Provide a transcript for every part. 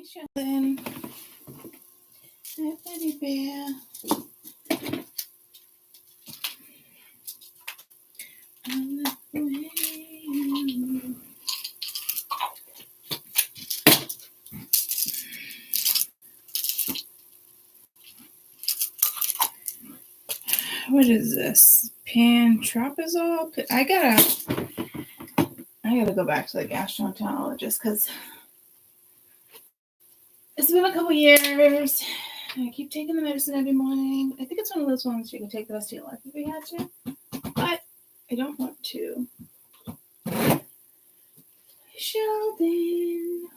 Hey, Sheldon. Hi, Teddy Bear. On the way. What is this? Pantropazole? I gotta go back to the gastroenterologist because it's been a couple years. I keep taking the medicine every morning. I think it's one of those ones you can take the rest of your life if you had to. But I don't want to. Sheldon.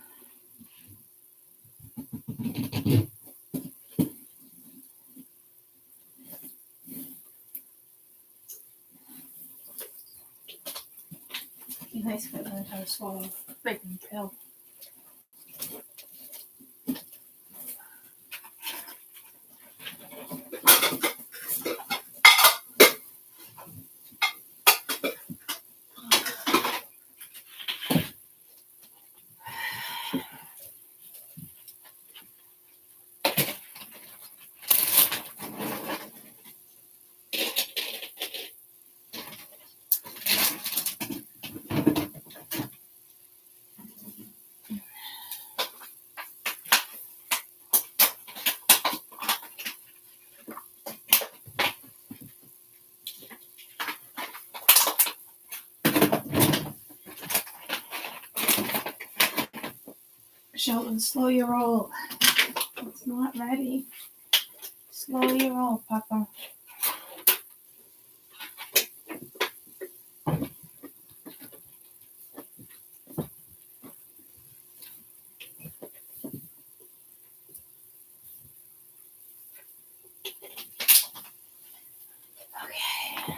Be nice if I learned how to swallow a freaking pill. Sheldon, slow your roll. It's not ready. Slow your roll, Papa. Okay.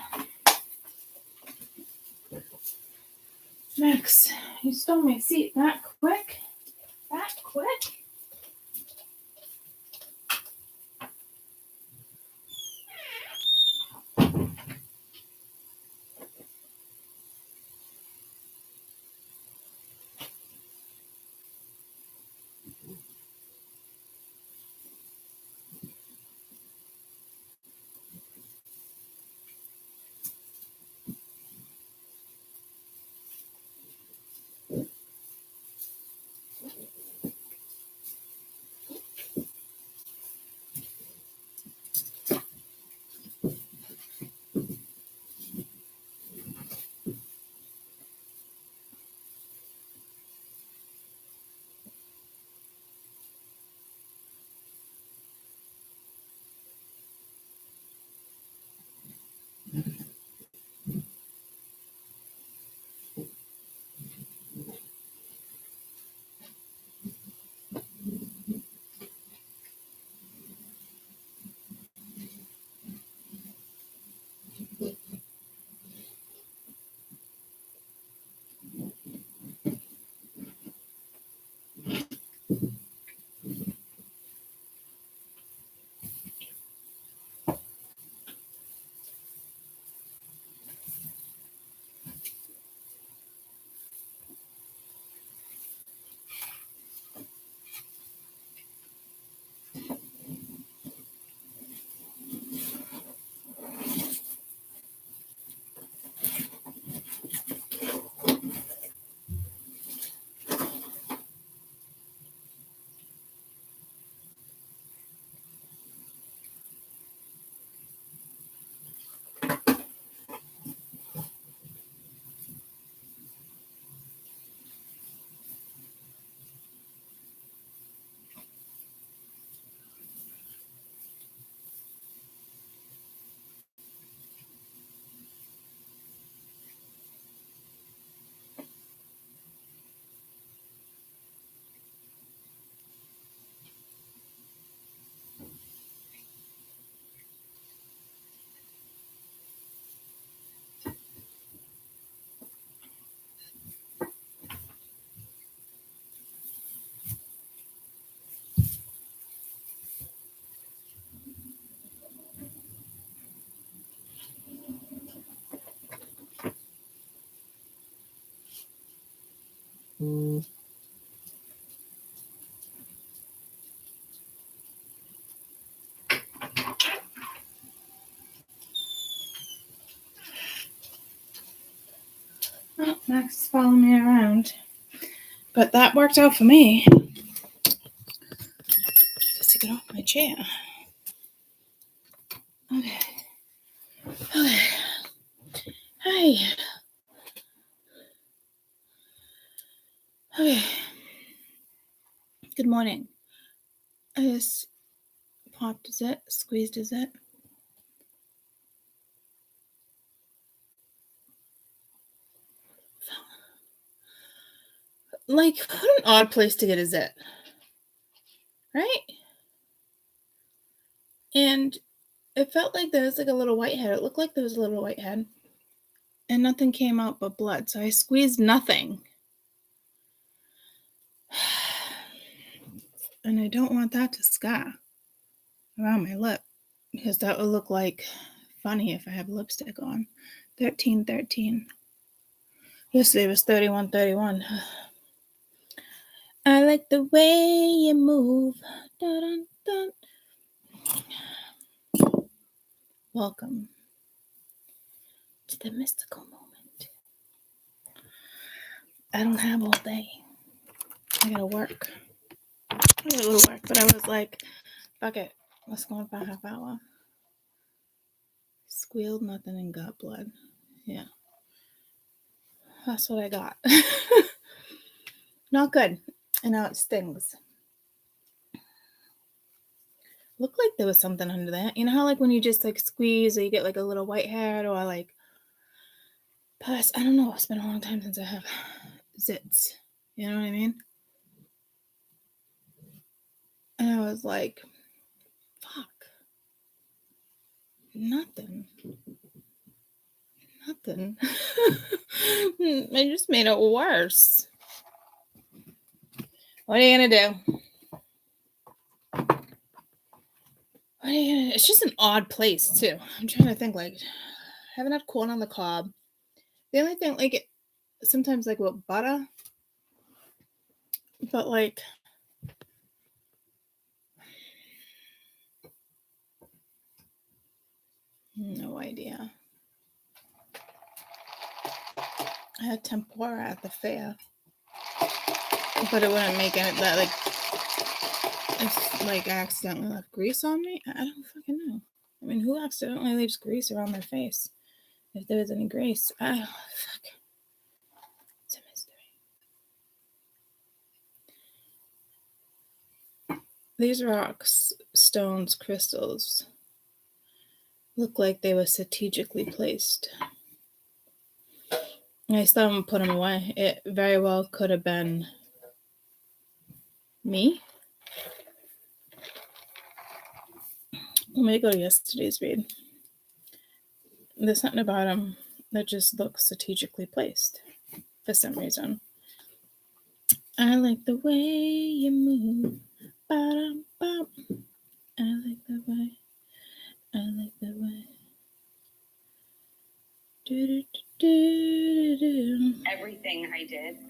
Max, you stole my seat that quick? That quick? Max is following me around. But that worked out for me. Just to get off my chair. Okay. Okay. Hi. Okay. Good morning. I just popped a zit, squeezed a zit. Like, what an odd place to get a zit. Right? And it felt like there was like a little whitehead. It looked like there was a little whitehead. And nothing came out but blood. So I squeezed nothing. And I don't want that to scar around my lip. Because that would look like funny if I have lipstick on. 13-13. Yesterday was 31-31. I like the way you move. Dun, dun, dun. Welcome to the mystical moment. I don't have all day. I gotta work. I got a little work, but I was like, fuck it. Let's go in for a half hour. Squealed nothing and got blood. Yeah. That's what I got. Not good. And now it stings. Looked like there was something under there. You know how like when you just like squeeze or you get like a little white hair or like pus? I don't know. It's been a long time since I have zits. You know what I mean? And I was like, fuck. Nothing. I just made it worse. What are you gonna do? It's just an odd place too. I'm trying to think, like, I haven't had corn on the cob. The only thing, like, sometimes like with butter, but like, no idea. I had tempura at the fair, but it wouldn't make it that like, it's like I accidentally left grease on me. I don't fucking know. I mean, who accidentally leaves grease around their face? If there was any grease, fuck. It's a mystery. These rocks, stones, crystals look like they were strategically placed. I still haven't put them away. It very well could have been me. Let me go to yesterday's read. There's something about them that just looks strategically placed for some reason. I like the way you move. Ba-dum-bum. I like the way. I like the way. Do-do-do-do-do. Everything I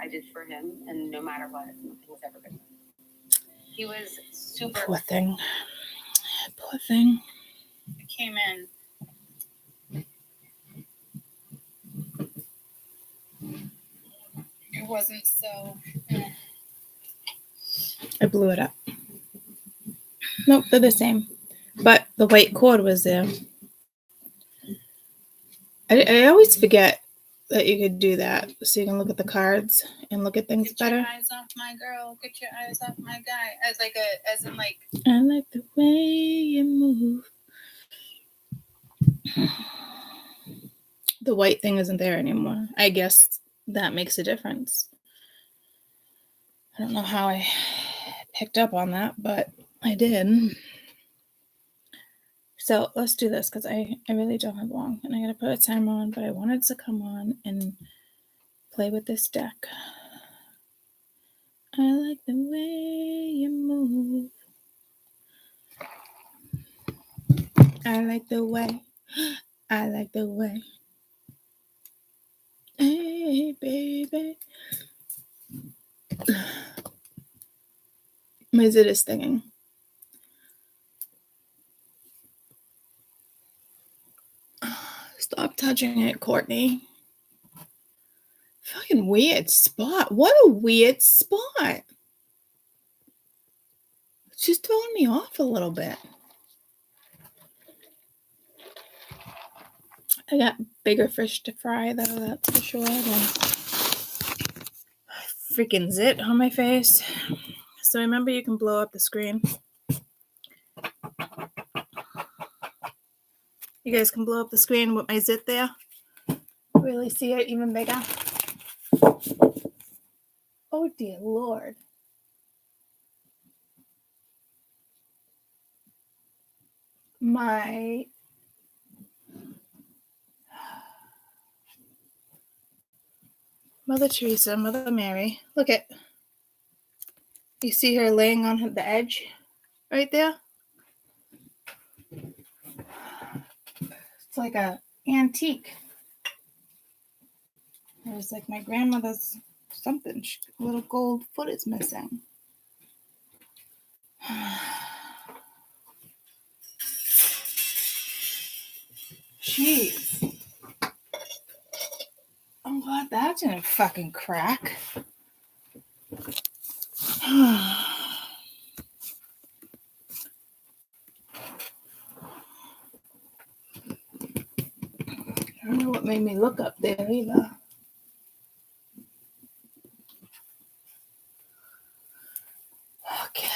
did for him, and no matter what, nothing was ever good. He was super. Poor thing. Poor thing. I came in. It wasn't so. I blew it up. Nope, they're the same. But the white cord was there. I always forget that you could do that, so you can look at the cards and look at things better. Get your eyes off my girl. Get your eyes off my guy. As in like. I like the way you move. The white thing isn't there anymore. I guess that makes a difference. I don't know how I picked up on that, but I did. So let's do this because I really don't have long, and I gotta put a timer on, but I wanted to come on and play with this deck. I like the way you move. I like the way. I like the way. Hey, baby. My zit is stinging. Stop touching it, Courtney. Fucking weird spot. What a weird spot. It's just throwing me off a little bit. I got bigger fish to fry, though, that's for sure. Freaking zit on my face. So remember, you can blow up the screen. You guys can blow up the screen with my zit there. Really see it even bigger. Oh, dear Lord. My Mother Teresa, Mother Mary. Look at, you see her laying on the edge right there? It's like a antique. There's like my grandmother's something. A little gold foot is missing. Jeez. I'm glad that didn't fucking crack. I don't know what made me look up there either. Okay.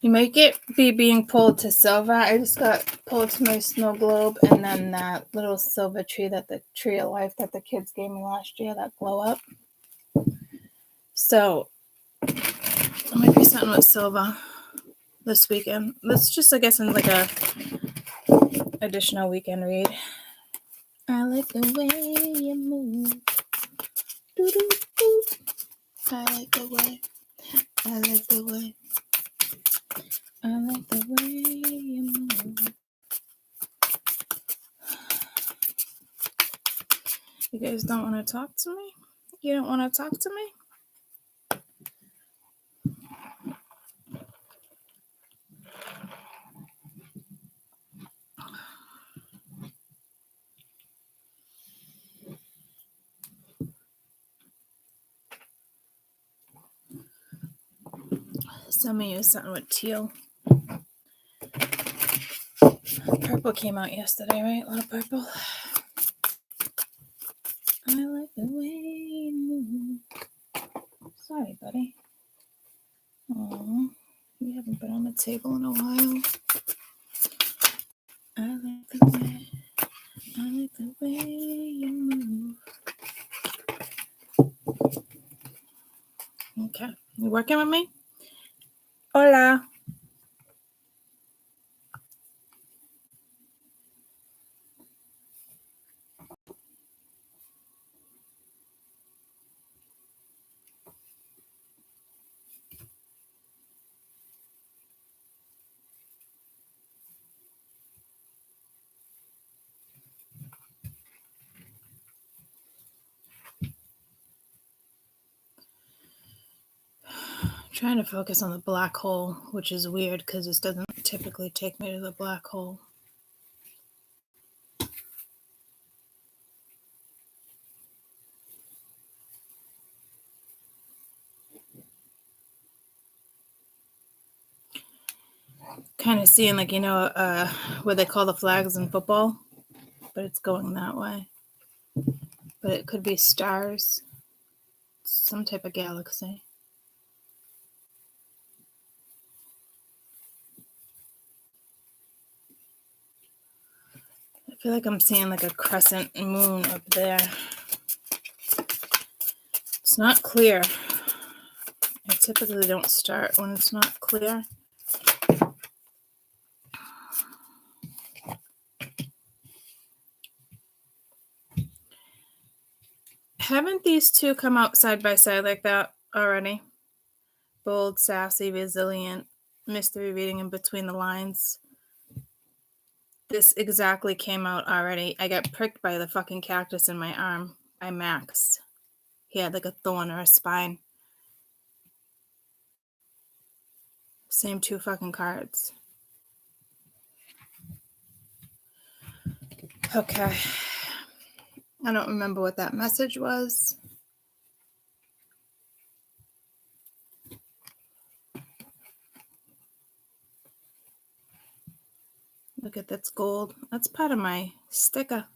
You might be being pulled to silver. I just got pulled to my snow globe, and then that little silver tree, that the tree of life that the kids gave me last year, that glow up. So it might be something with silver this weekend. That's just, I guess, in like a additional weekend read. I like the way you move. Doo-doo-doo. I like the way. I like the way. I like the way you move. You guys don't want to talk to me? You don't want to talk to me? Some of you something with teal. Purple came out yesterday, right? A lot of purple. I like the way you move. Sorry, buddy. Aww, you haven't been on the table in a while. I like the way you move. Okay, you working with me? Hola. Trying to focus on the black hole, which is weird because this doesn't typically take me to the black hole. Kind of seeing, like, where they call the flags in football, but it's going that way. But it could be stars, some type of galaxy. I feel like I'm seeing like a crescent moon up there. It's not clear. I typically don't start when it's not clear. Haven't these two come out side by side like that already? Bold, sassy, resilient, mystery reading in between the lines. This exactly came out already. I got pricked by the fucking cactus in my arm. I maxed. he had like a thorn or a spine. Same 2 fucking cards. Okay. I don't remember what that message was. Look at that's gold. That's part of my sticker.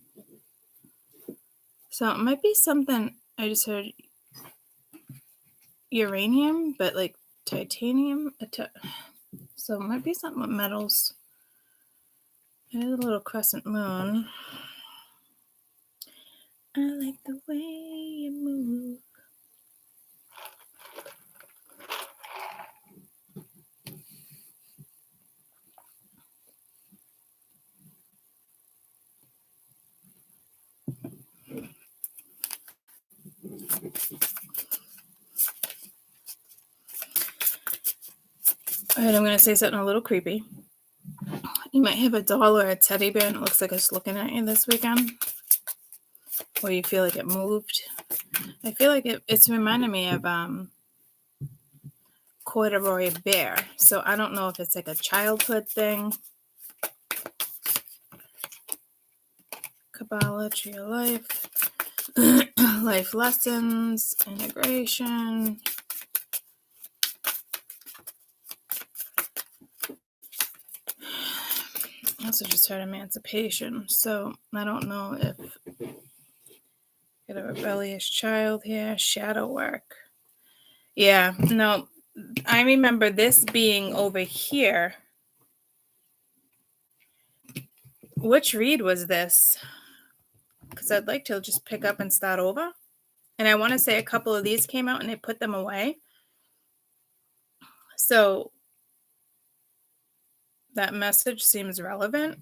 So it might be something I just heard uranium, but like titanium. So it might be something with metals. There's a little crescent moon. I like the way you move. All right, I'm going to say something a little creepy. You might have a doll or a teddy bear and it looks like it's looking at you this weekend. Or you feel like it moved. I feel like it's reminding me of corduroy bear. So I don't know if it's like a childhood thing. Kabbalah, Tree of Life. Life lessons, integration. I also just heard emancipation. So I don't know if get a rebellious child here. Shadow work. Yeah, no, I remember this being over here. Which read was this? Because I'd like to just pick up and start over. And I want to say a couple of these came out and they put them away. So that message seems relevant.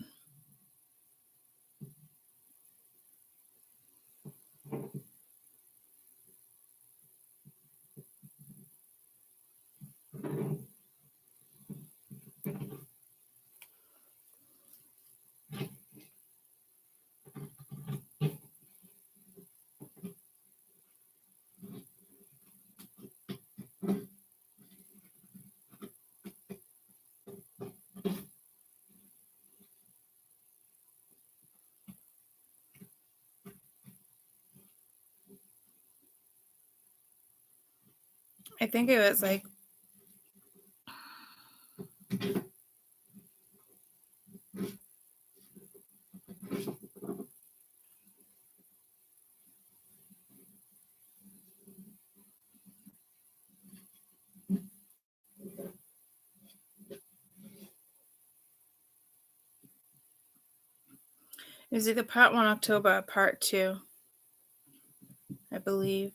I think it was like it was either part 1 October or part 2, I believe.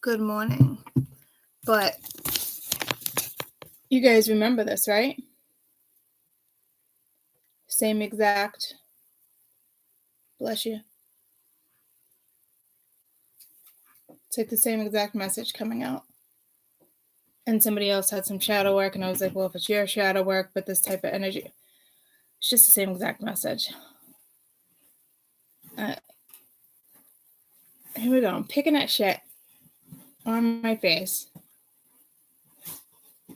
Good morning. But you guys remember this, right? Same exact. Bless you. It's like the same exact message coming out. And somebody else had some shadow work, and I was like, well, if it's your shadow work, but this type of energy, it's just the same exact message. Here we go. I'm picking that shit on my face. It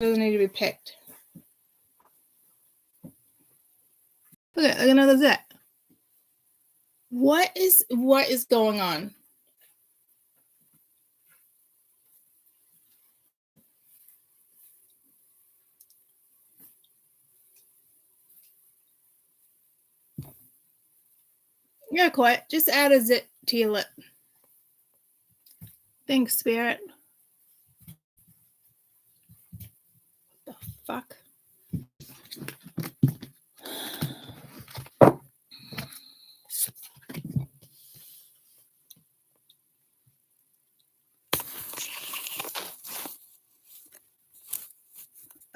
doesn't need to be picked. Look at another zit. What is going on? Yeah, quite. Just add a zit to your lip. Thanks, Spirit. What the fuck?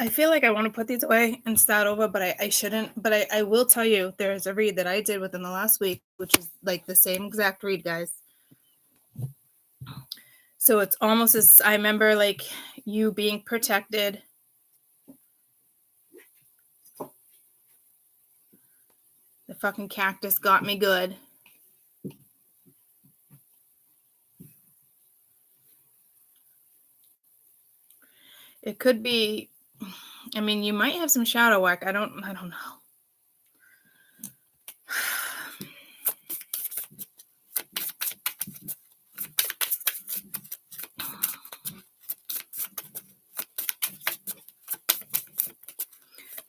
I feel like I want to put these away and start over, but I shouldn't. But I will tell you, there's a read that I did within the last week, which is like the same exact read, guys. So it's almost as I remember like you being protected. fucking cactus got me good. It could be, I mean, you might have some shadow work. I don't know.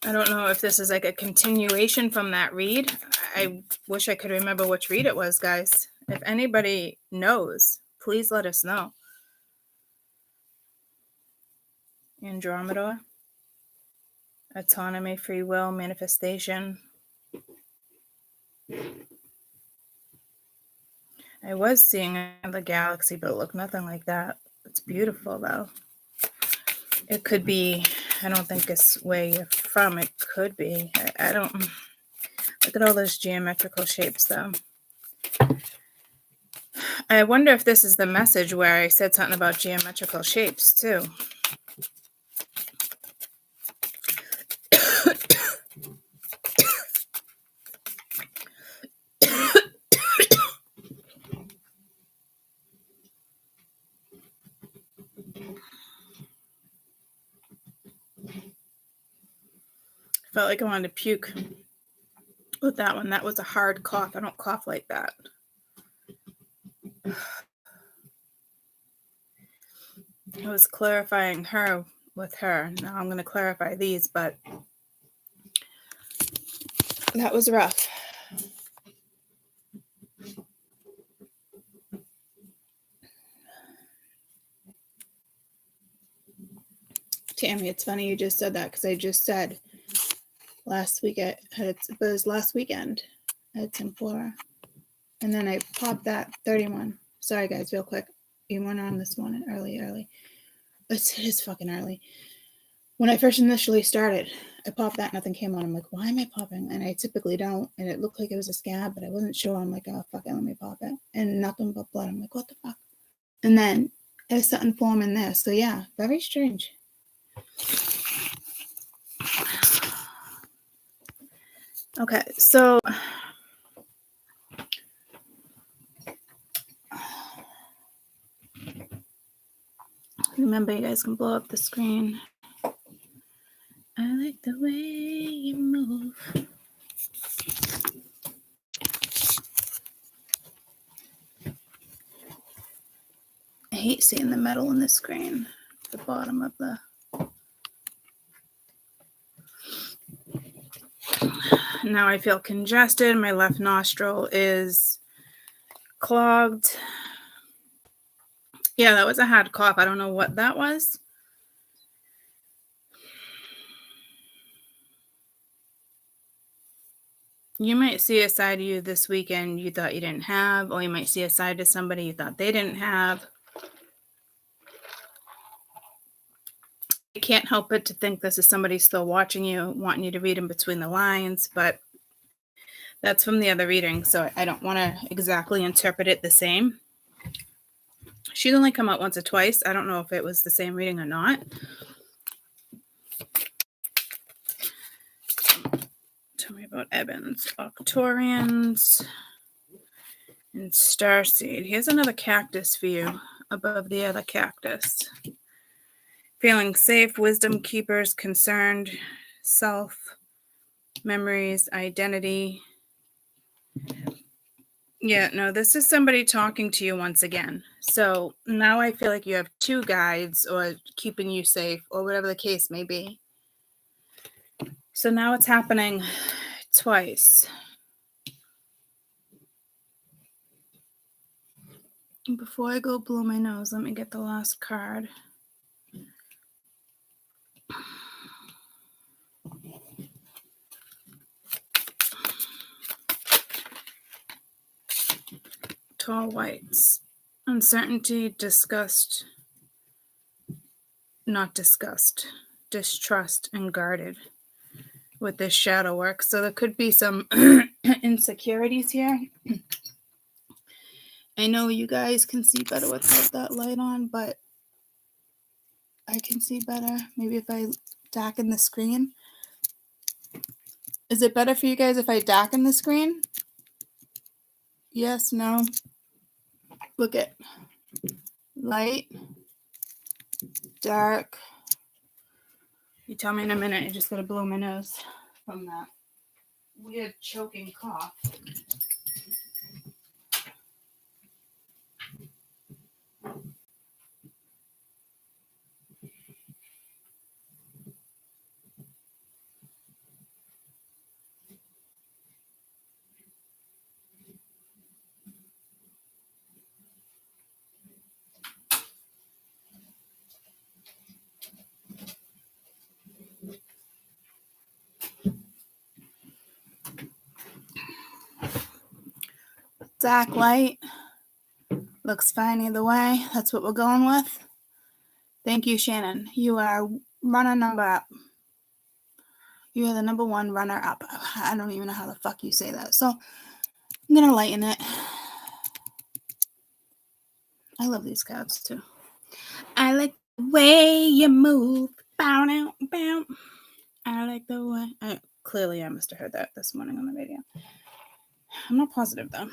I don't know if this is like a continuation from that read. I wish I could remember which read it was, guys. If anybody knows, please let us know. Andromeda, autonomy, free will, manifestation. I was seeing the galaxy, but it looked nothing like that. It's beautiful, though. It could be, I don't think it's where you're from. It could be. I don't, look at all those geometrical shapes, though. I wonder if this is the message where I said something about geometrical shapes, too. Felt like I wanted to puke with that one. That was a hard cough. I don't cough like that. I was clarifying her with her. Now I'm going to clarify these, but that was rough. Tammy, it's funny you just said that because I just said last week it was last weekend at Tempura. And then I popped that 31. Sorry, guys, real quick. You went on this morning early. It is fucking early. When I first initially started, I popped that, nothing came on. I'm like, why am I popping? And I typically don't. And it looked like it was a scab, but I wasn't sure. I'm like, oh, fuck it, let me pop it. And nothing but blood. I'm like, what the fuck? And then there's something forming there. So yeah, very strange. Okay, so remember, you guys can blow up the screen. I like the way you move. I hate seeing the metal in the screen, the bottom of the... Now I feel congested. My left nostril is clogged. Yeah, that was a hard cough. I don't know what that was. You might see a side of you this weekend you thought you didn't have, or you might see a side of somebody you thought they didn't have. I can't help but to think this is somebody still watching you, wanting you to read in between the lines, but that's from the other reading, so I don't want to exactly interpret it the same. She'd only come out once or twice. I don't know if it was the same reading or not. Tell me about Evans, Octorians, and Starseed. Here's another cactus for you above the other cactus. Feeling safe, wisdom keepers, concerned, self, memories, identity. Yeah, no, this is somebody talking to you once again. So now I feel like you have two guides or keeping you safe or whatever the case may be. So now it's happening twice. Before I go blow my nose, let me get the last card. Tall whites. Uncertainty, disgust, not disgust, distrust, and guarded with this shadow work. So there could be some insecurities here. I know you guys can see better without that light on, but I can see better. Maybe if I darken the screen. Is it better for you guys if I darken the screen? Yes, no. Look at light, dark. You tell me in a minute. I just gotta blow my nose from that weird choking cough. Dark light. Looks fine either way. That's what we're going with. Thank you, Shannon. You are runner number up. You are the number one runner up. I don't even know how the fuck you say that. So I'm going to lighten it. I love these cards too. I like the way you move. Bow, bow, bow. I like the way. Clearly, I must have heard that this morning on the radio. I'm not positive though.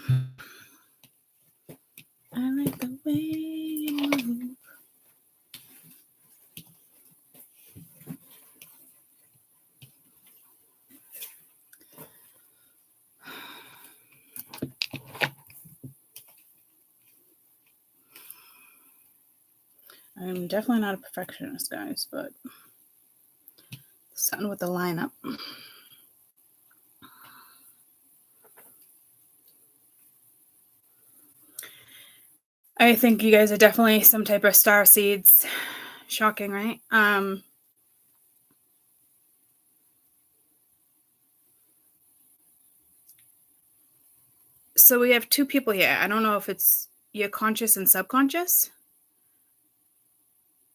I like the way you move. I'm definitely not a perfectionist, guys, but something with the lineup. I think you guys are definitely some type of starseeds. Shocking, right? So we have two people here. I don't know if it's your conscious and subconscious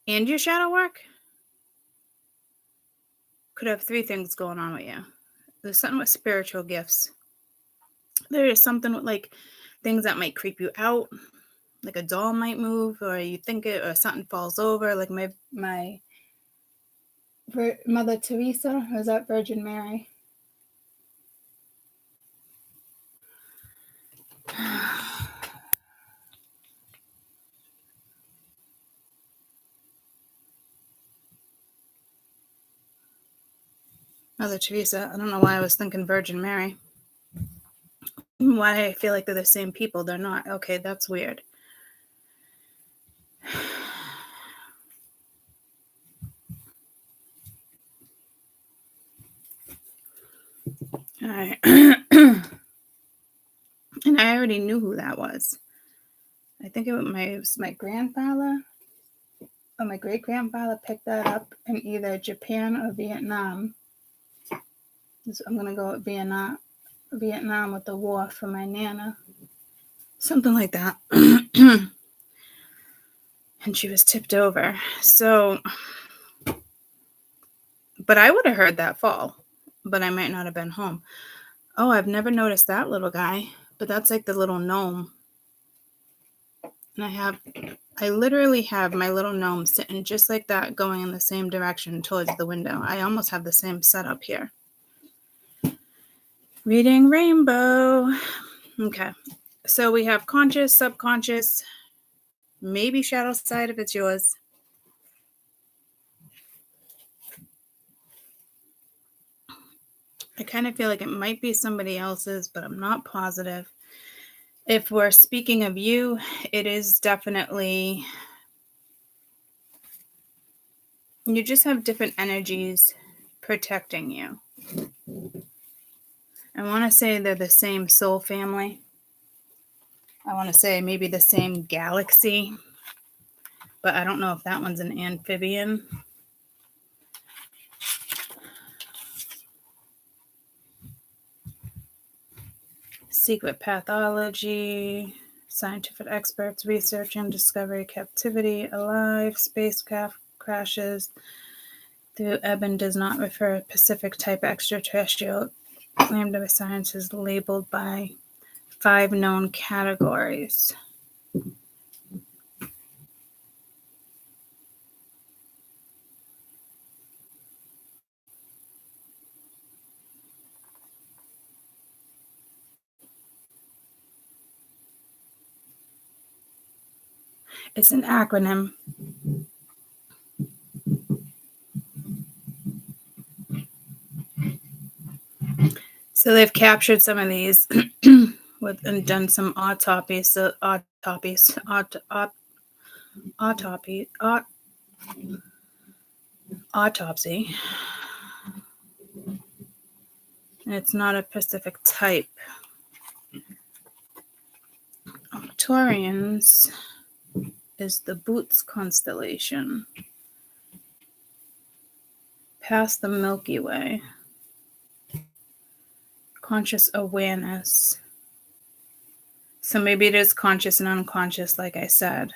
and your shadow work. Could have three things going on with you. There's something with spiritual gifts. There is something with like things that might creep you out. Like a doll might move, or you think it, or something falls over. Like my Mother Teresa, or is that Virgin Mary? Mother Teresa. I don't know why I was thinking Virgin Mary. Why I feel like they're the same people. They're not. Okay, that's weird. All right. And I already knew who that was. I think it was my grandfather or my great-grandfather picked that up in either Japan or Vietnam. So I'm going to go with Vietnam with the war for my Nana. Something like that. And she was tipped over. So, but I would have heard that fall, but I might not have been home. Oh, I've never noticed that little guy, but that's like the little gnome. And I literally have my little gnome sitting just like that, going in the same direction towards the window. I almost have the same setup here. Reading rainbow. Okay. So we have conscious, subconscious, maybe shadow side if it's yours. I kind of feel like it might be somebody else's, but I'm not positive. If we're speaking of you, it is definitely, you just have different energies protecting you. I want to say they're the same soul family. I want to say maybe the same galaxy, but I don't know if that one's an amphibian. Secret pathology, scientific experts, research and discovery, captivity, alive, spacecraft crashes. The Eben does not refer to Pacific type extraterrestrial claimed by science is labeled by 5 known categories. It's an acronym. So they've captured some of these and done some autopsies. Autopsy. And it's not a specific type. Taurus is the Boots constellation. Past the Milky Way. Conscious awareness. So maybe it is conscious and unconscious, like I said.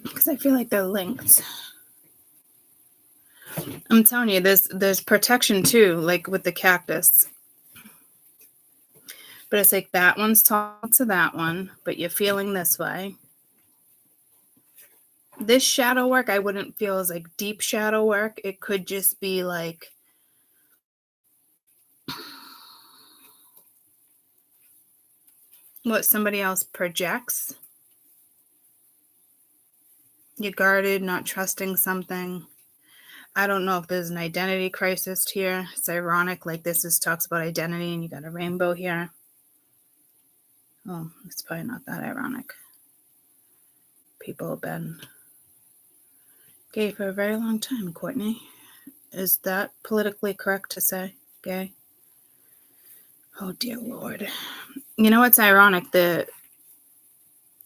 Because I feel like they're linked. I'm telling you, there's protection too, like with the cactus. But it's like that one's talking to that one, but you're feeling this way. This shadow work, I wouldn't feel as like deep shadow work. It could just be like what somebody else projects. You're guarded, not trusting something. I don't know if there's an identity crisis here. It's ironic, like this talks about identity and you got a rainbow here. Oh, it's probably not that ironic. People have been gay for a very long time, Courtney. Is that politically correct to say gay? Oh, dear Lord. You know what's ironic? The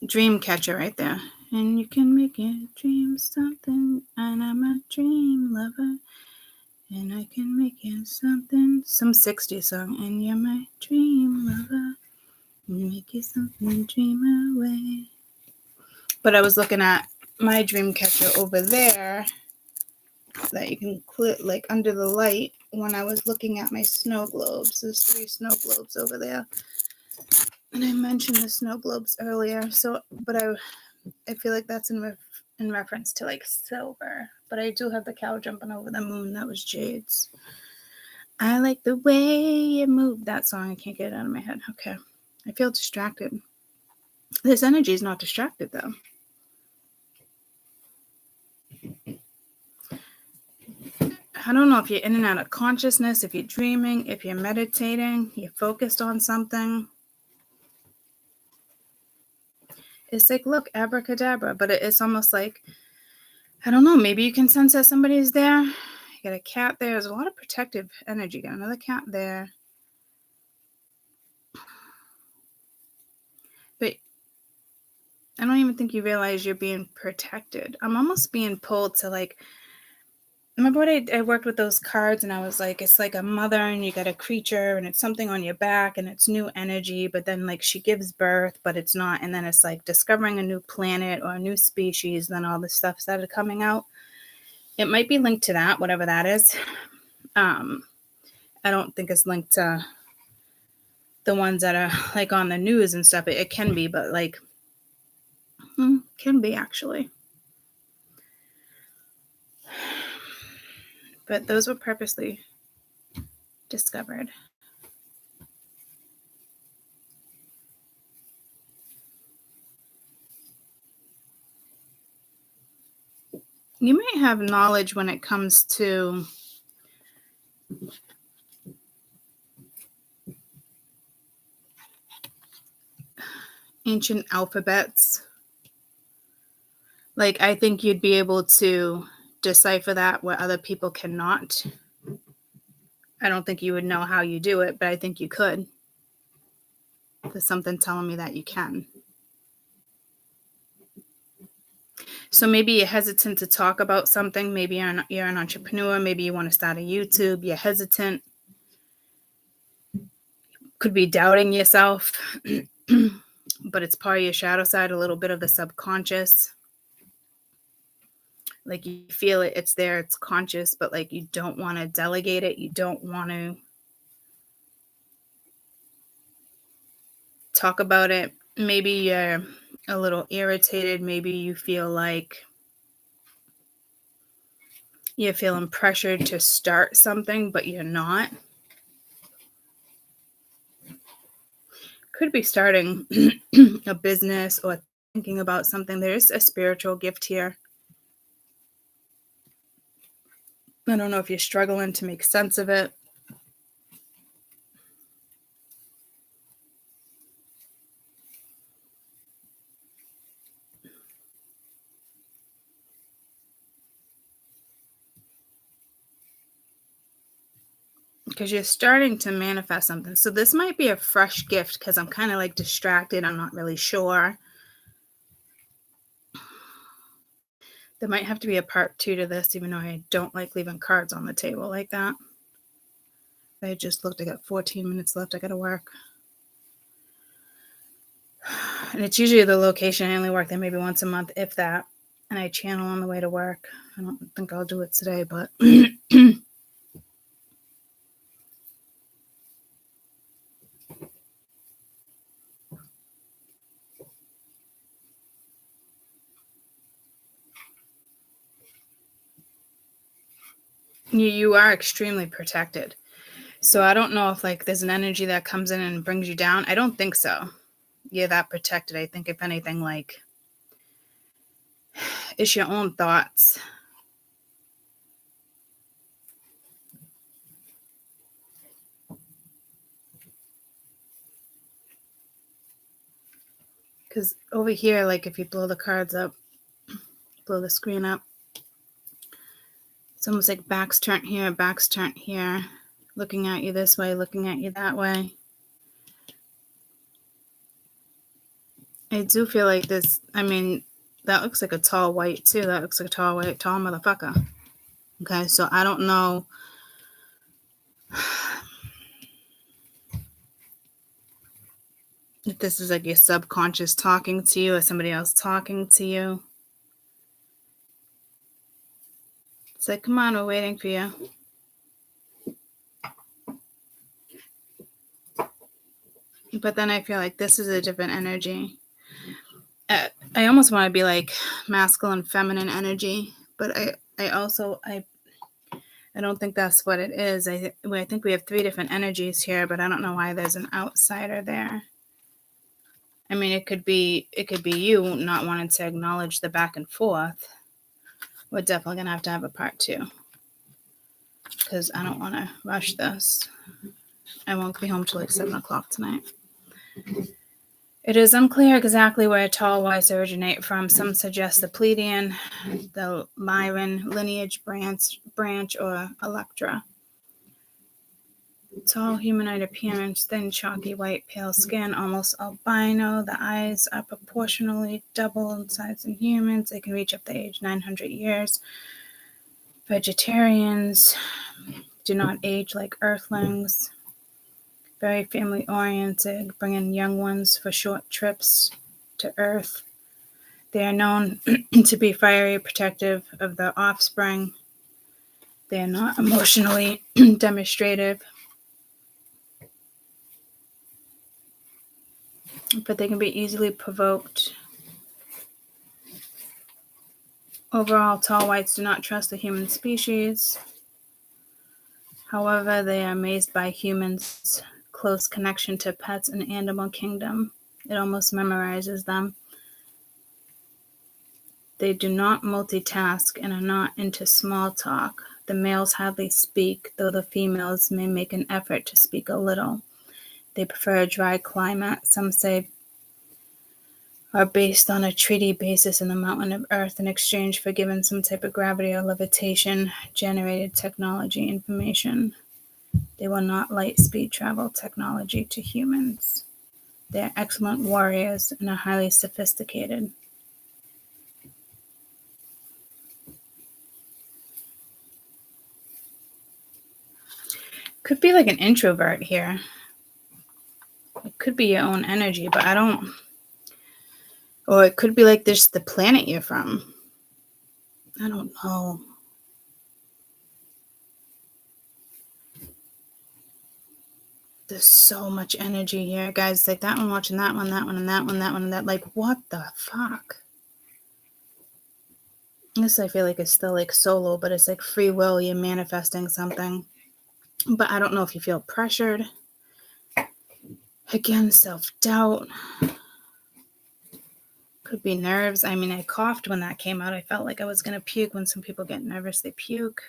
dream catcher right there. And you can make your dream something, and I'm a dream lover. And I can make you something, some 60s song, and you're my dream lover. Make you something, dream away. But I was looking at my dream catcher over there that you can click like under the light when I was looking at my snow globes. There's 3 snow globes over there. And I mentioned the snow globes earlier. So, but I feel like that's in reference to like silver. But I do have the cow jumping over the moon. That was Jade's. I like the way you move. That song, I can't get it out of my head. Okay. I feel distracted. This energy is not distracted though. I don't know if you're in and out of consciousness, if you're dreaming, if you're meditating, you're focused on something. It's like, look, abracadabra, but it's almost like, I don't know, maybe you can sense that somebody's there. You got a cat there. There's a lot of protective energy. Got another cat there. But I don't even think you realize you're being protected. I'm almost being pulled to like, remember when I worked with those cards and I was like, it's like a mother and you got a creature and it's something on your back and it's new energy, but then like she gives birth, but it's not. And then it's like discovering a new planet or a new species. Then all this stuff started coming out. It might be linked to that, whatever that is. I don't think it's linked to the ones that are like on the news and stuff. It can be, but like, can be actually. But those were purposely discovered. You may have knowledge when it comes to ancient alphabets. Like, I think you'd be able to decipher that where other people cannot. I don't think you would know how you do it, but I think you could. There's something telling me that you can. So maybe you're hesitant to talk about something. Maybe you're an entrepreneur. Maybe you want to start a YouTube. You're hesitant. Could be doubting yourself. But it's part of your shadow side, a little bit of the subconscious. Like you feel it, it's there, it's conscious, but like you don't want to delegate it. You don't want to talk about it. Maybe you're a little irritated. Maybe you feel like You're feeling pressured to start something, but you're not. Could be starting a business or thinking about something. There's a spiritual gift here. I don't know if you're struggling to make sense of it. Because you're starting to manifest something. So this might be a fresh gift because I'm kind of like distracted. I'm not really sure. There might have to be a part 2 to this, even though I don't like leaving cards on the table like that. I just looked, I got 14 minutes left. I got to work. And it's usually the location. I only work there maybe once a month, if that. And I channel on the way to work. I don't think I'll do it today, but... you are extremely protected. So I don't know if like there's an energy that comes in and brings you down. I don't think so. You're that protected. I think if anything, like, it's your own thoughts. Because over here, like if you blow the cards up, blow the screen up, it's almost like backs turned here, looking at you this way, looking at you that way. I do feel like this, I mean, that looks like a tall white too. That looks like a tall white, tall motherfucker. Okay, so I don't know. If this is like your subconscious talking to you or somebody else talking to you. It's like, come on, we're waiting for you. But then I feel like this is a different energy. I almost want to be like masculine, feminine energy. But I also don't think that's what it is. I think we have 3 different energies here, but I don't know why there's an outsider there. I mean, it could be you not wanting to acknowledge the back and forth. We're definitely going to have a part 2. Because I don't want to rush this. I won't be home till like 7 o'clock tonight. It is unclear exactly where tall whites originate from. Some suggest the Pleiadian, the Lyran lineage branch, or Electra. Tall humanoid appearance, thin, chalky white, pale skin, almost albino. The eyes are proportionally double in size in humans. They can reach up to age 900 years. Vegetarians do not age like earthlings. Very family-oriented, bringing young ones for short trips to Earth. They are known to be fiery, protective of their offspring. They are not emotionally demonstrative. But they can be easily provoked. Overall, tall whites do not trust the human species. However, they are amazed by humans' close connection to pets and animal kingdom. It almost memorizes them. They do not multitask and are not into small talk. The males hardly speak, though the females may make an effort to speak a little. They prefer a dry climate. Some say are based on a treaty basis in the mountain of Earth in exchange for giving some type of gravity or levitation generated technology information. They will not light speed travel technology to humans. They are excellent warriors and are highly sophisticated. Could be like an introvert here. It could be your own energy, but I don't. Or it could be like this, the planet you're from. I don't know. There's so much energy here, guys. Like that one watching that one, and that one, and that one, and that. Like, what the fuck? This I feel like is still like solo, but it's like free will. You're manifesting something. But I don't know if you feel pressured. Again, self-doubt. Could be nerves. I mean, I coughed when that came out. I felt like I was going to puke. When some people get nervous, they puke.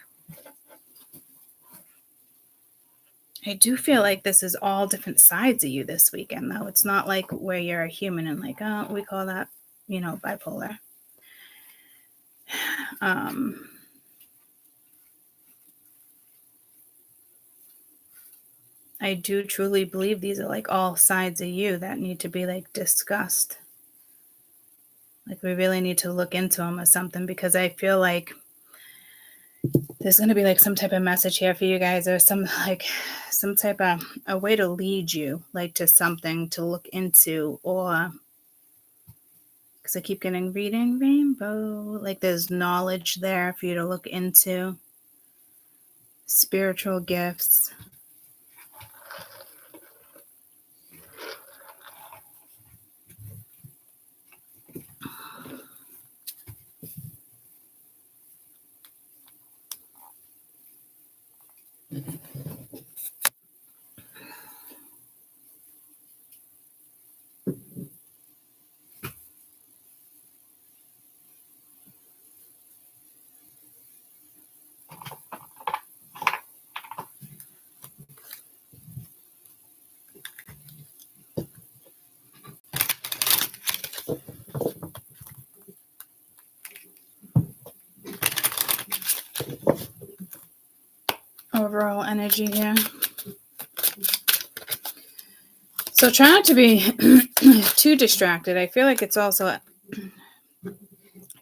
I do feel like this is all different sides of you this weekend, though. It's not like where you're a human and like, oh, we call that, bipolar. I do truly believe these are like all sides of you that need to be like discussed. Like we really need to look into them or something, because I feel like there's going to be like some type of message here for you guys, or some type of a way to lead you like to something to look into, or because I keep getting reading rainbow, like there's knowledge there for you to look into, spiritual gifts. Overall energy here. So try not to be too distracted. I feel like it's also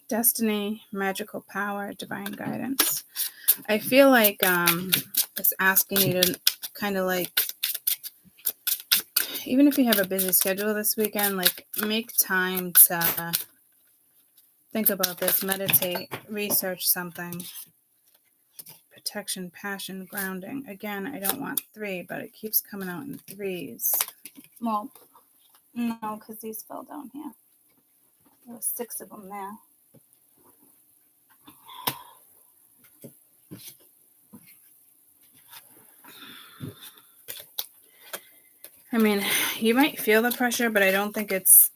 destiny, magical power, divine guidance. I feel like it's asking you to kind of like, even if you have a busy schedule this weekend, like make time to think about this, meditate, research something. Protection, passion, grounding. Again, I don't want 3, but it keeps coming out in 3s. Well, no, because these fell down here. There was 6 of them there. I mean, you might feel the pressure, but I don't think it's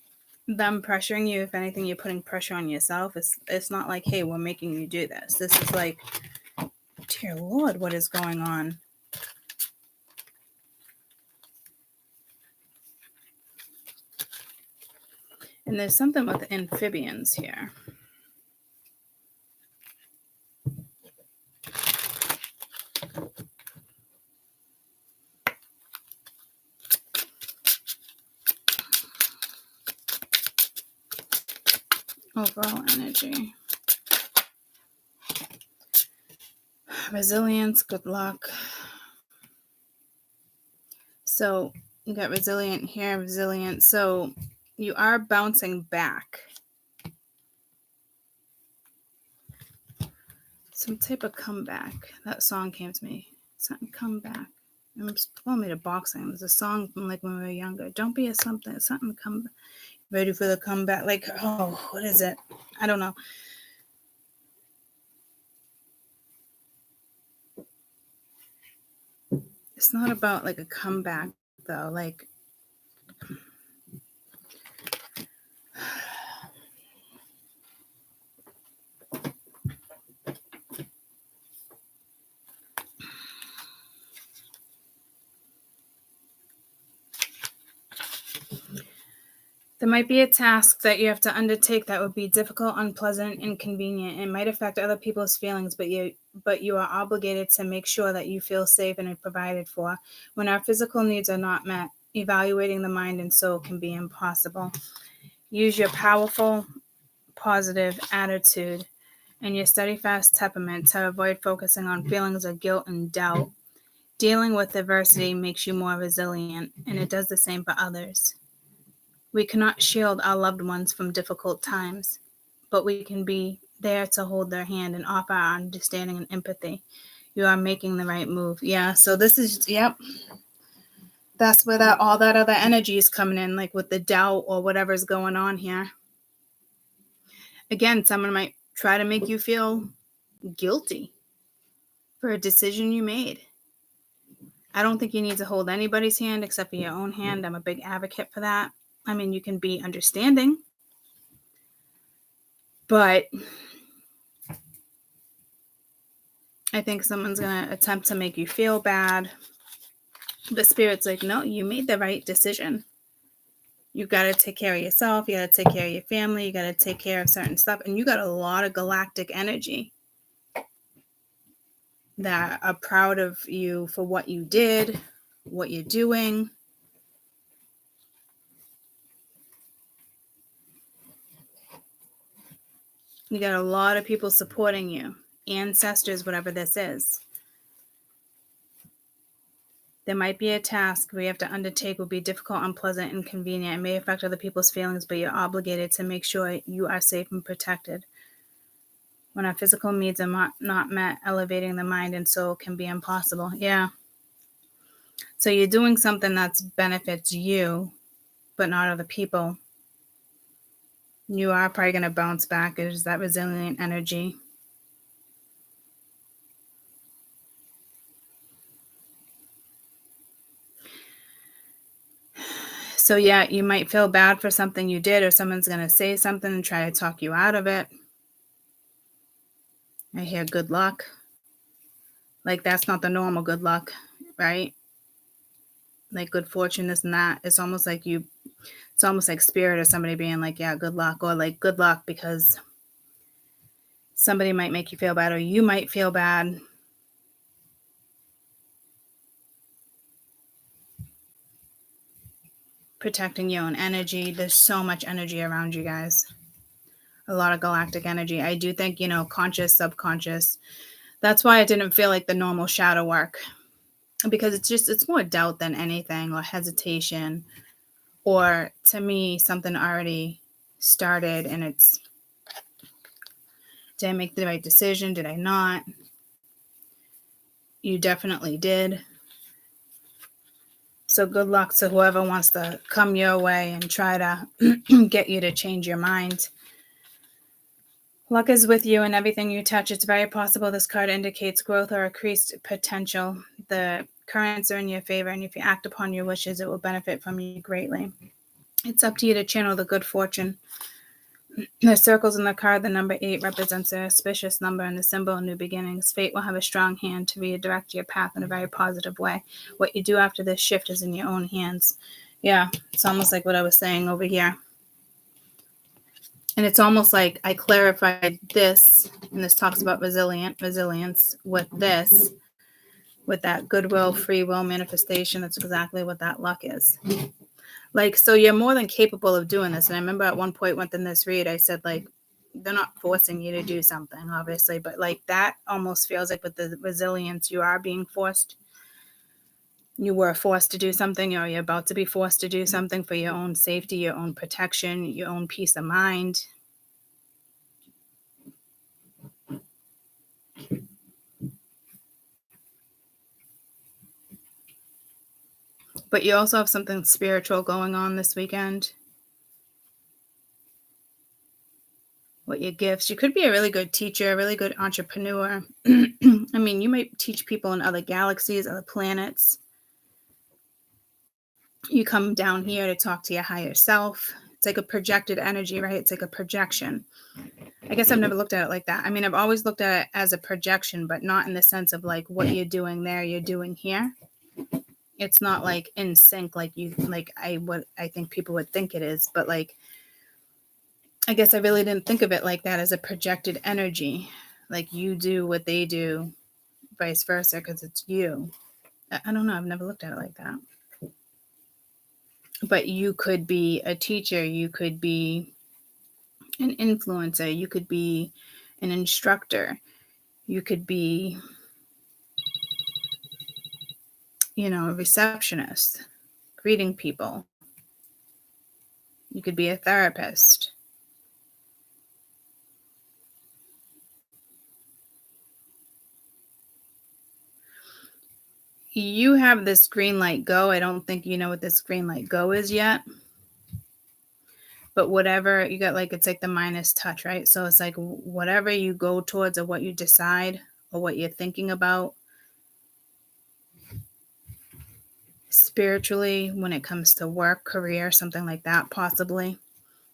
them pressuring you. If anything, you're putting pressure on yourself. It's not like, hey, we're making you do this. This is like, dear Lord, what is going on? And there's something with the amphibians here. Overall energy. Resilience, good luck. So you got resilient here, resilient. So you are bouncing back. Some type of comeback. That song came to me. Something comeback. It's pulling me to boxing. There's a song from like when we were younger. Don't be a something come ready for the comeback. Like, oh, what is it? I don't know. It's not about like a comeback though. Like, there might be a task that you have to undertake that would be difficult, unpleasant, inconvenient. It might affect other people's feelings, but you are obligated to make sure that you feel safe and are provided for. When our physical needs are not met, evaluating the mind and soul can be impossible. Use your powerful, positive attitude and your steadfast temperament to avoid focusing on feelings of guilt and doubt. Dealing with adversity makes you more resilient, and it does the same for others. We cannot shield our loved ones from difficult times, but we can be there to hold their hand and offer our understanding and empathy. You are making the right move. Yeah, so this is, yep. That's where all that other energy is coming in, like with the doubt or whatever's going on here. Again, someone might try to make you feel guilty for a decision you made. I don't think you need to hold anybody's hand except for your own hand. I'm a big advocate for that. I mean, you can be understanding, but I think someone's going to attempt to make you feel bad. The Spirit's like, no, you made the right decision. You got to take care of yourself. You got to take care of your family. You got to take care of certain stuff. And you got a lot of galactic energy that are proud of you for what you did, what you're doing. You got a lot of people supporting you, ancestors, whatever this is. There might be a task we have to undertake will be difficult, unpleasant, inconvenient. It may affect other people's feelings, but you're obligated to make sure you are safe and protected. When our physical needs are not met, elevating the mind and soul can be impossible. Yeah. So you're doing something that benefits you, but not other people. You are probably going to bounce back. There's that resilient energy. So yeah, you might feel bad for something you did, or someone's going to say something and try to talk you out of it. I hear good luck. Like, that's not the normal good luck, right? Like good fortune, this and that. It's almost like spirit or somebody being like, yeah, good luck, or like good luck because somebody might make you feel bad, or you might feel bad. Protecting your own energy. There's so much energy around you guys. A lot of galactic energy. I do think, conscious, subconscious. That's why it didn't feel like the normal shadow work. Because it's more doubt than anything, or hesitation. Or to me, something already started and it's, did I make the right decision? Did I not? You definitely did. So good luck to whoever wants to come your way and try to get you to change your mind. Luck is with you in everything you touch. It's very possible this card indicates growth or increased potential. The currents are in your favor, and if you act upon your wishes, it will benefit from you greatly. It's up to you to channel the good fortune. The circles in the card, the number 8 represents a auspicious number and the symbol of new beginnings. Fate will have a strong hand to redirect your path in a very positive way. What you do after this shift is in your own hands. Yeah, it's almost like what I was saying over here. And it's almost like I clarified this, and this talks about resilience with this, with that goodwill, free will, manifestation. That's exactly what that luck is. Like, so you're more than capable of doing this. And I remember at one point within this read, I said, like, they're not forcing you to do something, obviously, but like that almost feels like with the resilience, you are being forced. You were forced to do something, or you're about to be forced to do something for your own safety, your own protection, your own peace of mind. But you also have something spiritual going on this weekend. What your gifts. You could be a really good teacher, a really good entrepreneur. I mean, you might teach people in other galaxies, other planets. You come down here to talk to your higher self. It's like a projected energy, right? It's like a projection. I guess I've never looked at it like that. I mean, I've always looked at it as a projection, but not in the sense of like what you're doing there, you're doing here. It's not like in sync like what I think people would think it is, but like I guess I really didn't think of it like that, as a projected energy. Like you do what they do, vice versa, because it's you. I don't know. I've never looked at it like that. But you could be a teacher. You could be an influencer. You could be an instructor. You could be, a receptionist, greeting people. You could be a therapist. You have this green light go. I don't think you know what this green light go is yet. But whatever you got, like, it's like the Midas touch, right? So it's like whatever you go towards or what you decide or what you're thinking about spiritually, when it comes to work, career, something like that, possibly,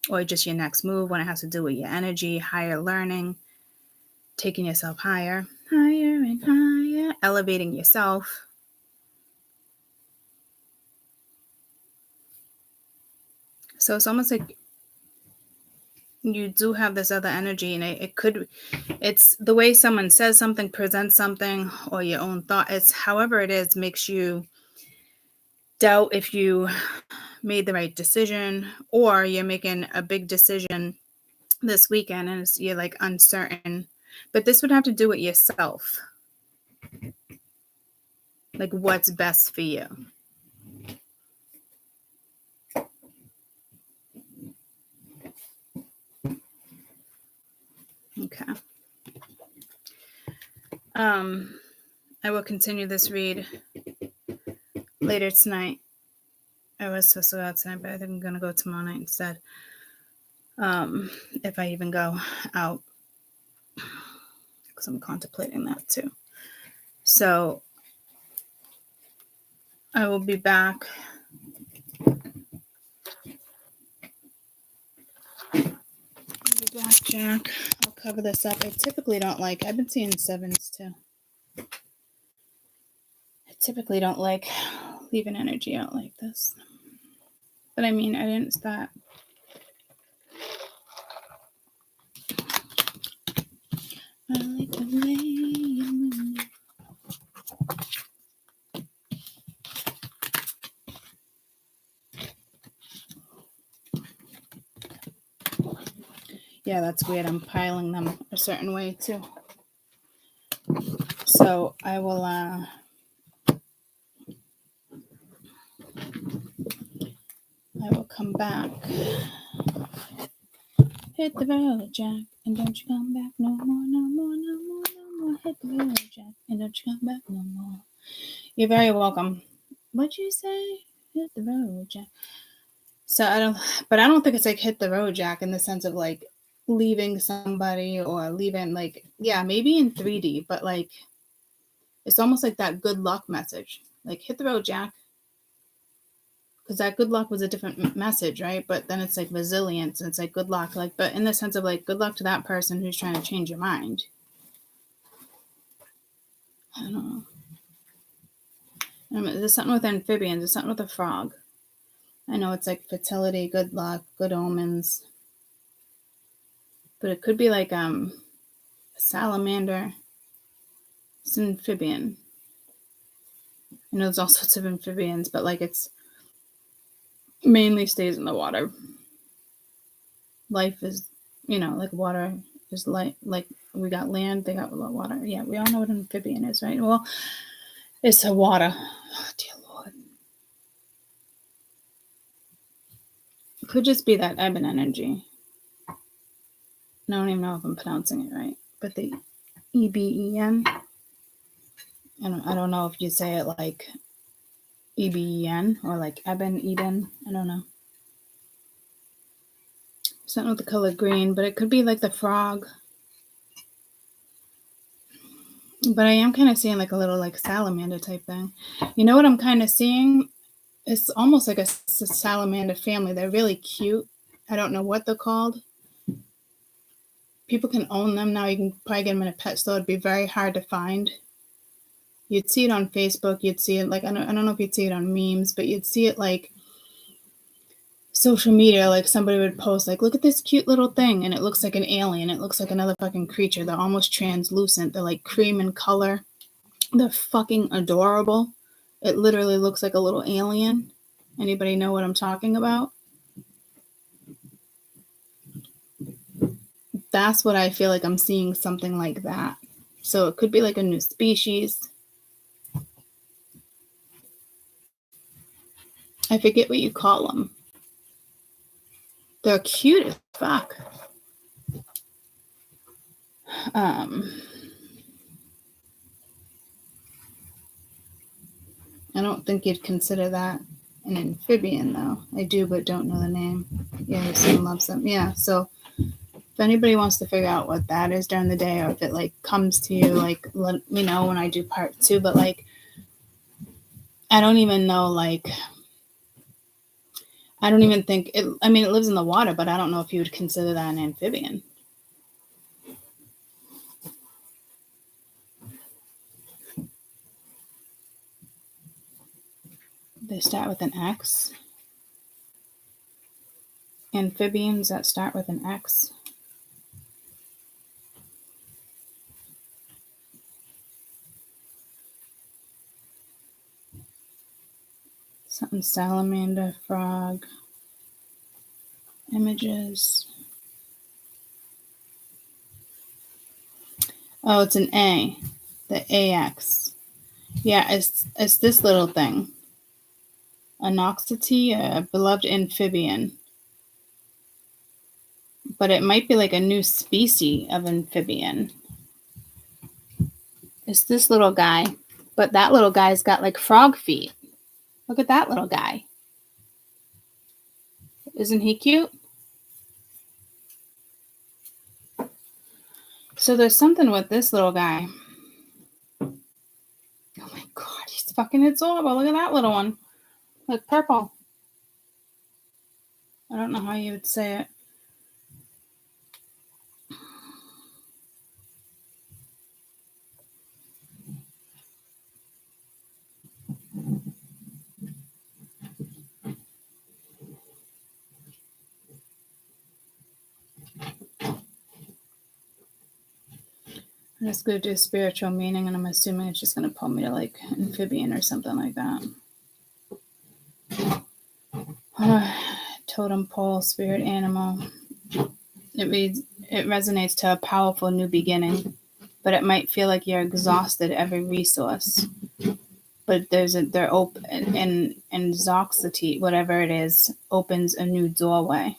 or just your next move when it has to do with your energy, higher learning, taking yourself higher and higher, elevating yourself. So it's almost like you do have this other energy, and it's the way someone says something, presents something, or your own thought. It's however it is, makes you doubt if you made the right decision, or you're making a big decision this weekend and you're like uncertain. But this would have to do with yourself, like what's best for you. Okay. I will continue this read later tonight. I was supposed to go out tonight, but I think I'm gonna go tomorrow night instead. If I even go out, because I'm contemplating that too. So I will be back. Jack. I'll cover this up. I typically don't like, I've been seeing 7s too. I typically don't like leaving energy out like this. But I mean, I didn't start. I like the way you move. Yeah, that's weird. I'm piling them a certain way too. So I will come back. Hit the road, Jack, and don't you come back no more, no more, no more, no more. Hit the road, Jack, and don't you come back no more. You're very welcome. What'd you say? Hit the road, Jack. So I don't think it's like hit the road, Jack, in the sense of like leaving somebody or leaving, like, yeah, maybe in 3D, but like it's almost like that good luck message, like hit the road, Jack, because that good luck was a different message, right? But then it's like resilience, and it's like good luck, like, but in the sense of like good luck to that person who's trying to change your mind. I don't know. There's something with amphibians. There's something with a frog. I know it's like fertility, good luck, good omens. But it could be like a salamander. It's an amphibian. I know there's all sorts of amphibians, but like it's mainly stays in the water. Life is, like water is like we got land, they got water. Yeah, we all know what an amphibian is, right? Well, it's a water. Oh, dear Lord. It could just be that ebon energy. I don't even know if I'm pronouncing it right, but the EBEN. I don't know if you say it like EBEN or like Eben, Eden. I don't know. Something with the color green, but it could be like the frog. But I am kind of seeing like a little like salamander type thing. You know what I'm kind of seeing? It's almost like a salamander family. They're really cute. I don't know what they're called. People can own them now. You can probably get them in a pet store. It'd be very hard to find. You'd see it on Facebook. You'd see it like, I don't know if you'd see it on memes, but you'd see it like social media. Like somebody would post like, look at this cute little thing. And it looks like an alien. It looks like another fucking creature. They're almost translucent. They're like cream in color. They're fucking adorable. It literally looks like a little alien. Anybody know what I'm talking about? That's what I feel like I'm seeing, something like that. So it could be like a new species. I forget what you call them. They're cute as fuck. I don't think you'd consider that an amphibian, though. I do, but don't know the name. Yeah, your son loves them. Yeah, so if anybody wants to figure out what that is during the day, or if it like comes to you, like let me know when I do part 2. But like, I don't even know, like, I don't even think it. I mean, it lives in the water, but I don't know if you would consider that an amphibian. They start with an X. Amphibians that start with an X. Something salamander, frog. Images. Oh, it's an A. The AX. Yeah, it's this little thing. Anoxity, a beloved amphibian. But it might be like a new species of amphibian. It's this little guy. But that little guy's got like frog feet. Look at that little guy. Isn't he cute? So there's something with this little guy. Oh my god, he's fucking adorable. Look at that little one. Look, purple. I don't know how you would say it. I'm just going to do spiritual meaning, and I'm assuming it's just going to pull me to like amphibian or something like that. Totem pole, spirit animal. It resonates to a powerful new beginning, but it might feel like you're exhausted every resource. But they're open, and Zoxity, whatever it is, opens a new doorway.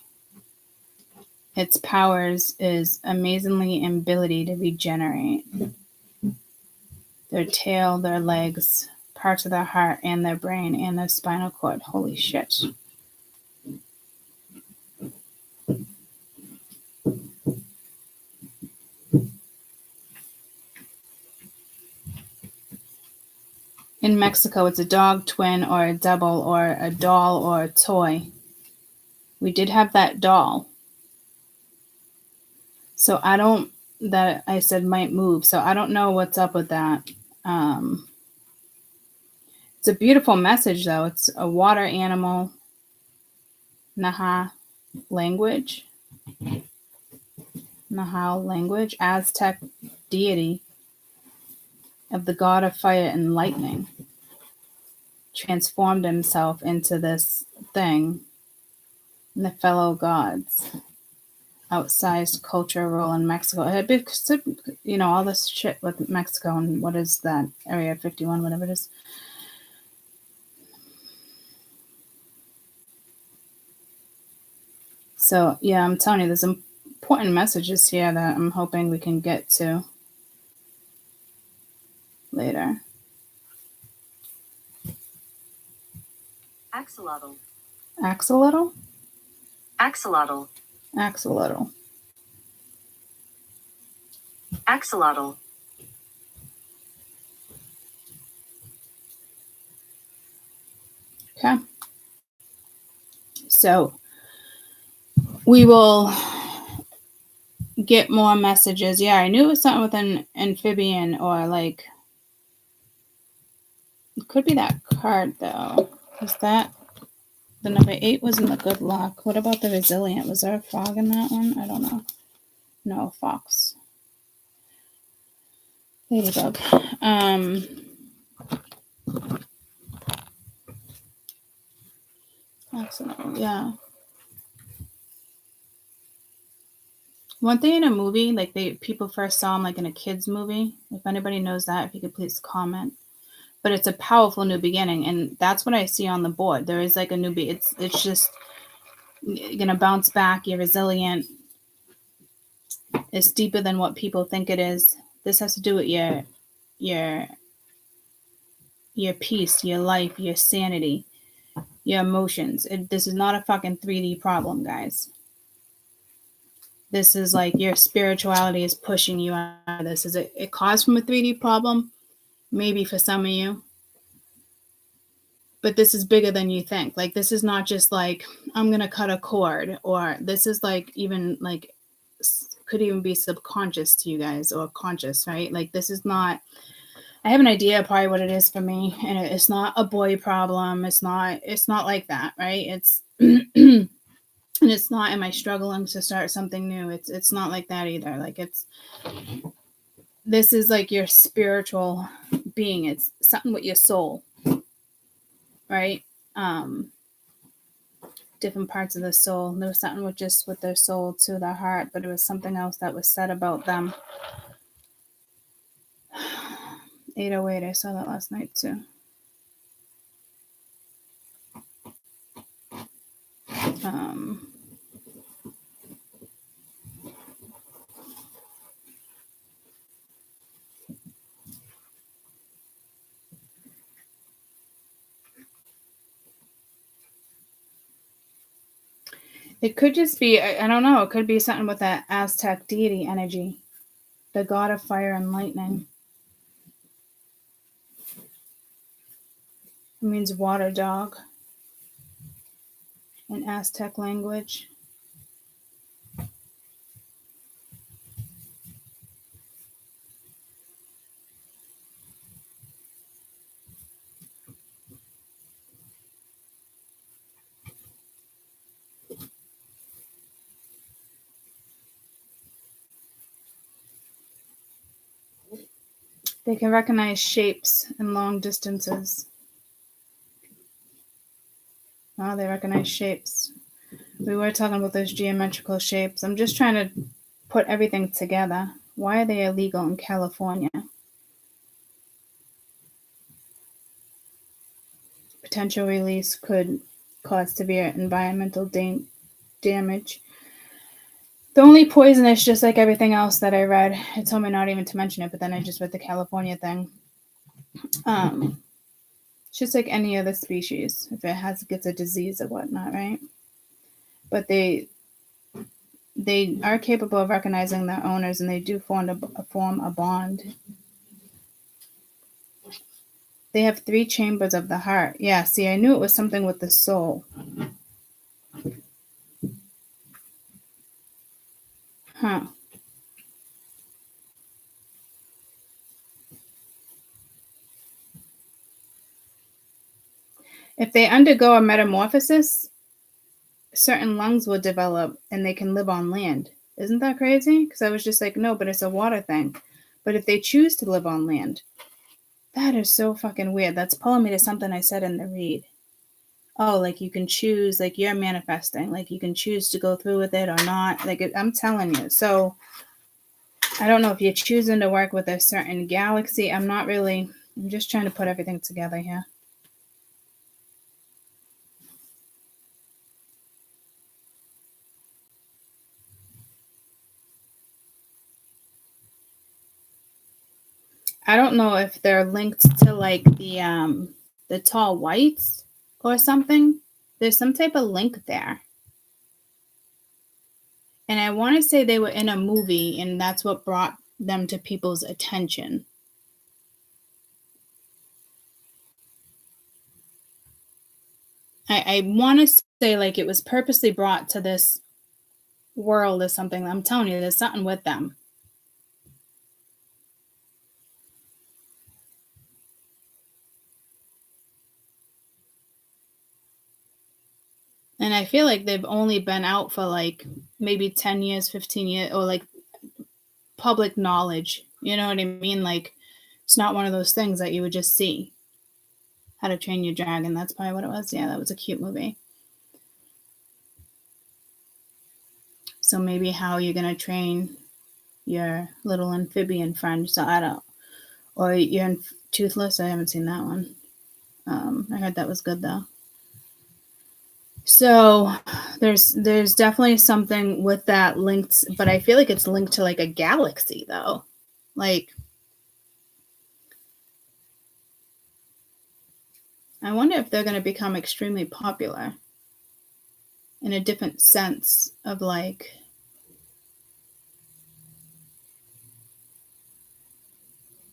Its powers is amazingly ability to regenerate. Their tail, their legs, parts of their heart, and their brain, and their spinal cord. Holy shit. In Mexico, it's a dog, twin, or a double, or a doll, or a toy. We did have that doll. So that I said might move. So I don't know what's up with that. It's a beautiful message, though. It's a water animal. Naha language. Nahal language. Aztec deity of the god of fire and lightning. Transformed himself into this thing. And the fellow gods. Outsized culture role in Mexico. All this shit with Mexico and what is that? Area 51, whatever it is. So, yeah, I'm telling you, there's important messages here that I'm hoping we can get to later. Axolotl. Axolotl? Axolotl. Axolotl. Axolotl. Okay. So we will get more messages. Yeah, I knew it was something with an amphibian, or like, it could be that card though. Is that the number 8 was in the good luck? What about the resilient? Was there a frog in that one? I don't know. No, fox. Ladybug. Excellent. Yeah. One thing in a movie, like people first saw him like in a kid's movie. If anybody knows that, if you could please comment. But it's a powerful new beginning, and that's what I see on the board. There is like a new it's just you're gonna bounce back. You're resilient. It's deeper than what people think it is. This has to do with your peace, your life, your sanity. your emotions. This is not a fucking 3D problem, guys. This is like your spirituality is pushing you out of this. Is it caused from a 3D problem? Maybe for some of you. But this is bigger than you think. Like, this is not just like, I'm going to cut a cord, or this is like, even like, could even be subconscious to you guys, or conscious, right? Like, this is not, I have an idea probably what it is for me, and it's not a boy problem. It's not like that, right? It's, and it's not, am I struggling to start something new? It's not like that either. Like, this is like your spiritual being. It's something with your soul. Right? Different parts of the soul. There was something with their soul to their heart, but it was something else that was said about them. 808, I saw that last night too. It could just be, I don't know, it could be something with that Aztec deity energy, the god of fire and lightning. It means water dog in Aztec language. They can recognize shapes and long distances. Oh, they recognize shapes. We were talking about those geometrical shapes. I'm just trying to put everything together. Why are they illegal in California? Potential release could cause severe environmental damage. The only poisonous, just like everything else that I read, it told me not even to mention it, but then I just read the California thing. It's just like any other species, if it gets a disease or whatnot, right? But they are capable of recognizing their owners, and they do form a bond. They have 3 chambers of the heart. Yeah, see, I knew it was something with the soul. Huh. If they undergo a metamorphosis, certain lungs will develop and they can live on land. Isn't that crazy? Because I was just like, no, but it's a water thing. But if they choose to live on land, that is so fucking weird. That's pulling me to something I said in the read. Oh, like you can choose, like you're manifesting, like you can choose to go through with it or not. Like I'm telling you. So I don't know if you're choosing to work with a certain galaxy. I'm just trying to put everything together here. I don't know if they're linked to like the tall whites or something. There's some type of link there. And I want to say they were in a movie, and that's what brought them to people's attention. I want to say like it was purposely brought to this world or something. I'm telling you, there's something with them. And I feel like they've only been out for like maybe 10 years, 15 years, or like public knowledge. You know what I mean? Like, it's not one of those things that you would just see. How to Train Your Dragon. That's probably what it was. Yeah, that was a cute movie. So maybe how you're going to train your little amphibian friend. So I don't. Or you're Toothless. I haven't seen that one. I heard that was good though. So there's definitely something with that linked, but I feel like it's linked to like a galaxy though. Like I wonder if they're going to become extremely popular in a different sense of like,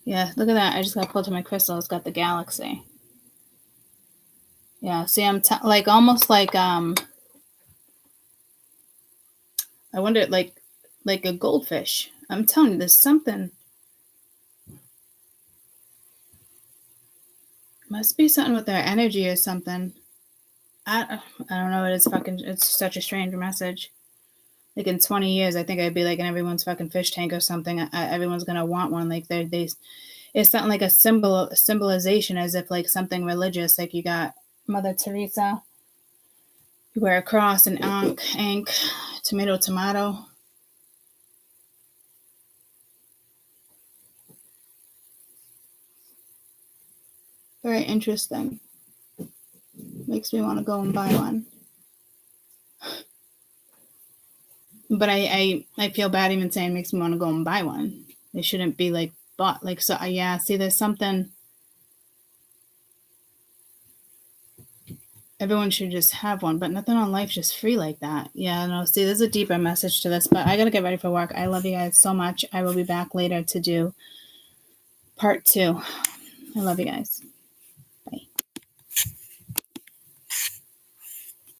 yeah, look at that. I just got pulled to my crystal. It's got the galaxy. Yeah, see, I'm like almost like I wonder like a goldfish. I'm telling you, there's something. Must be something with their energy or something. I don't know. It's such a strange message. Like in 20 years, I think I'd be like in everyone's fucking fish tank or something. Everyone's gonna want one. Like it's something like a symbolization, as if like something religious. Like you got Mother Teresa. You wear a cross and ink, tomato. Very interesting. Makes me want to go and buy one. But I feel bad even saying it makes me want to go and buy one. They shouldn't be like bought. Like, so yeah, see, there's something. Everyone should just have one, but nothing on life's just free like that. Yeah, no, see, there's a deeper message to this, but I gotta get ready for work. I love you guys so much. I will be back later to do part 2. I love you guys.